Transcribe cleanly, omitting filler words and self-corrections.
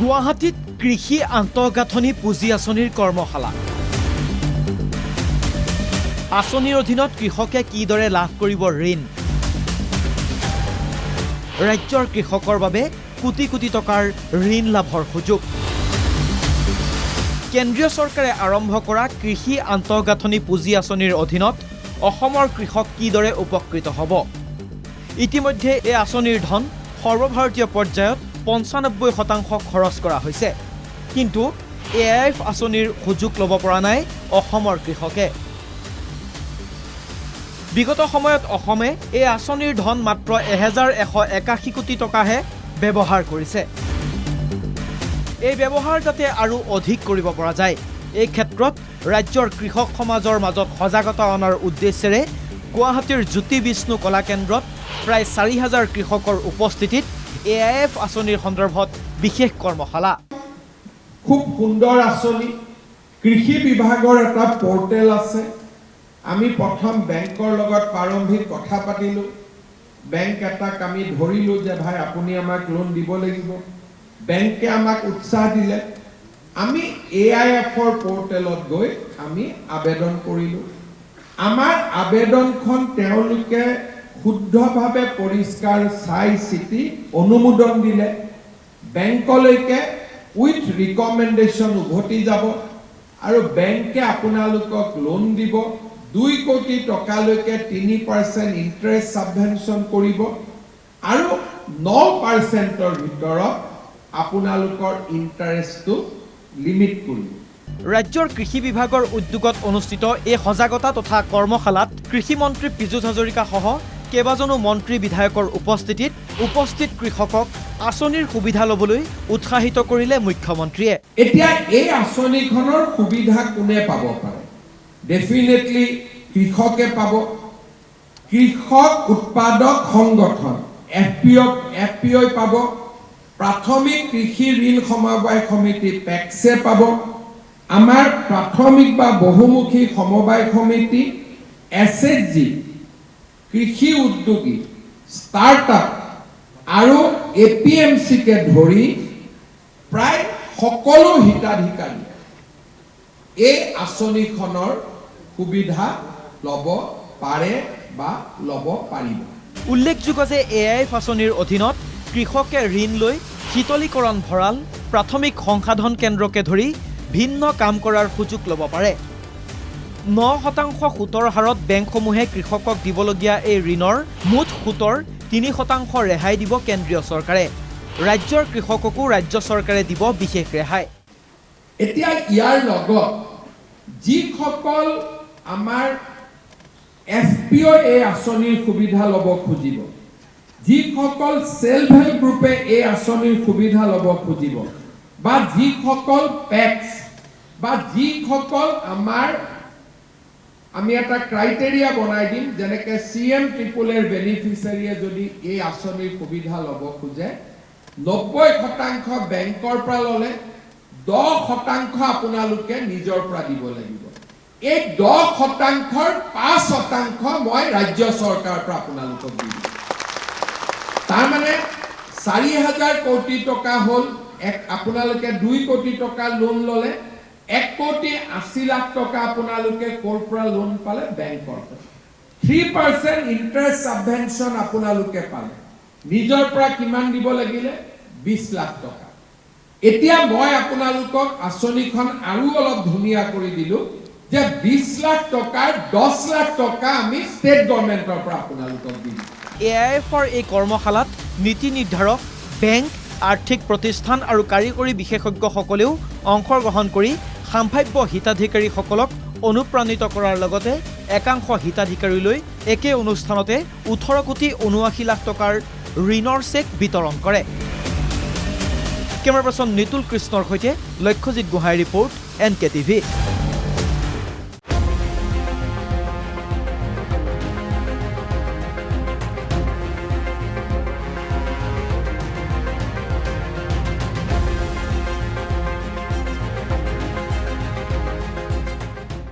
গুৱাহাটীত কৃষি আন্তঃগাঁথনি পুঁজি আঁচনিৰ কৰ্মশালা। আঁচনিৰ অধীনত কৃষকে কিদৰে লাভ কৰিব ঋণ। ৰাজ্যৰ কৃষকৰ বাবে কোটি কোটি টকাৰ ঋণ লাভৰ সুযোগ। কেন্দ্ৰীয় চৰকাৰে আৰম্ভ কৰা কৃষি আন্তঃগাঁথনি পুঁজি আঁচনিৰ অধীনত অসমৰ কৃষক কিদৰে উপকৃত হ'ব। ইতিমধ্যে এই আঁচনিৰ ধন সৰ্বভাৰতীয় পৰ্যায়ত ৯৫% খৰচ কৰা হৈছে, কিন্তু AIF আঁচনিৰ সুযোগ ল'ব পৰা নাই অসমৰ কৃষকে। বিগত সময়ত অসমে এই আঁচনিৰ ধন মাত্ৰ ১,১৮১ কোটি টকাহে ব্যৱহাৰ কৰিছে। এই ব্যৱহাৰ যাতে আৰু অধিক কৰিব পৰা যায়, এই ক্ষেত্ৰত ৰাজ্যৰ কৃষক সমাজৰ মাজত সজাগতা অনাৰ উদ্দেশ্যেৰে গুৱাহাটীৰ জ্যোতি বিষ্ণু কলা কেন্দ্ৰত প্ৰায় ৪,০০০ কৃষকৰ উপস্থিতিত AIF আঁচনিৰ সন্দৰ্ভত বিশেষ কৰ্মশালা। খুব সুন্দৰ আঁচনি। কৃষি বিভাগৰ এটা পোৰ্টেল আছে। আমি প্ৰথম বেংকৰ লগত প্ৰাৰম্ভিক কথা পাতিলোঁ। বেংক এটাক আমি ধৰিলোঁ যে ভাই আপুনি আমাক লোন দিব লাগিব। বেংকে আমাক উৎসাহ দিলে। আমি AIFৰ পোৰ্টেলত গৈ আমি আবেদন কৰিলোঁ। আমাৰ আবেদনখন তেওঁলোকে শুদ্ধভাৱে পৰিষ্কাৰ চাই চিতি অনুমোদন দিলে। বেংকলৈকে উইথ ৰিকমেণ্ডেশ্যন উভতি যাব আৰু বেংকে আপোনালোকক লোন দিব। ২ কোটি টকালৈকে ৩% ইণ্টাৰেষ্ট ছাবভেনশ্যন কৰিব আৰু ৯%ৰ ভিতৰত আপোনালোকৰ ইণ্টাৰেষ্টটো লিমিট কৰিব। ৰাজ্যৰ কৃষি বিভাগৰ উদ্যোগত অনুষ্ঠিত এই সজাগতা তথা কৰ্মশালাত কৃষি মন্ত্ৰী পীযুষ হাজৰিকা সহ কেইবাজনো মন্ত্ৰী বিধায়কৰ উপস্থিতিত উপস্থিত কৃষকক আঁচনিৰ সুবিধা ল'বলৈ উৎসাহিত কৰিলে মুখ্যমন্ত্ৰীয়ে। এতিয়া এই আঁচনিখনৰ সুবিধা কোনে পাব পাৰে? ডেফিনেটলি কৃষকে পাব। কৃষক উৎপাদক সংগঠন FPO পাব। প্ৰাথমিক কৃষি ঋণ সমবায় সমিতি পেক্সে পাব। আমাৰ প্ৰাথমিক বা বহুমুখী সমবায় সমিতি SHG, কৃষি উদ্যোগী, ষ্টাৰ্টআপ আৰু APMCকে ধৰি প্ৰায় সকলো হিতাধিকাৰী এই আঁচনিখনৰ সুবিধা ল'ব পাৰে বা ল'ব পাৰিব। উল্লেখযোগ্য যে AIF আঁচনিৰ অধীনত কৃষকে ঋণ লৈ শীতলীকৰণ ভঁৰাল, প্ৰাথমিক সংসাধন কেন্দ্ৰকে ধৰি ভিন্ন কাম কৰাৰ সুযোগ ল'ব পাৰে। ৯% সুতৰ হাৰত বেংকসমূহে কৃষকক দিবলগীয়া এই ঋণৰ মুঠ সুতৰ ৩% ৰেহাই দিব কেন্দ্ৰীয় চৰকাৰে। ৰাজ্যৰ কৃষককো ৰাজ্য চৰকাৰে দিব বিশেষ ৰেহাই। এতিয়া ইয়াৰ লগত যিসকল আমাৰ FPO এই আঁচনিৰ সুবিধা ল'ব খুজিব, যিসকল সেলফ হেল্প গ্ৰুপে এই আঁচনিৰ সুবিধা ল'ব খুজিব, বা যিসকল পেক্স বা যিসকল আমি এটা ক্ৰাইটেৰিয়া বনাই দিম, যেনেকৈ CM-triple-A বেনিফিচিয়াৰীয়ে যদি এই আঁচনিৰ সুবিধা ল'ব খোজে 90% বেংকৰ পৰা ল'লে 10% আপোনালোকে নিজৰ পৰা দিব লাগিব। এই 10%ৰ 5% মই ৰাজ্য চৰকাৰৰ পৰা আপোনালোকক দিম। তাৰমানে ৪,০০০ কোটি টকা হ'ল। আপোনালোকে ২ কোটি টকা লোন ল'লে ১,৮০ লাখ টকা আপোনালোকে ক'ৰ পৰা লোন পালে? বেংকৰ পৰা। 3% ইণ্টাৰেষ্ট ছাবভেনশ্যন আপোনালোকে পালে। নিজৰ পৰা কিমান দিব লাগিলে? ২০ লাখ টকা। এতিয়া মই আপোনালোকক আঁচনিখন আৰু অলপ ধুনীয়া কৰি দিলো যে ২০ লাখ টকাৰ ১০ লাখ টকা আমি ষ্টেট গভৰ্ণমেণ্টৰ পৰা আপোনালোকক দিম। AIFৰ এই কৰ্মশালাত নীতি নিৰ্ধাৰক, বেংক, আৰ্থিক প্ৰতিষ্ঠান আৰু কাৰিকৰী বিশেষজ্ঞসকলেও অংশগ্ৰহণ কৰি সাম্ভাব্য হিতাধিকাৰীসকলক অনুপ্ৰাণিত কৰাৰ লগতে একাংশ হিতাধিকাৰীলৈ একে অনুষ্ঠানতে ১৮,৭৯ লাখ টকাৰ ঋণৰ চেক বিতৰণ কৰে। কেমেৰা পাৰ্চন নিতুল কৃষ্ণৰ সৈতে লক্ষ্যজিৎ গোহাঁইৰ ৰিপৰ্ট NKTV।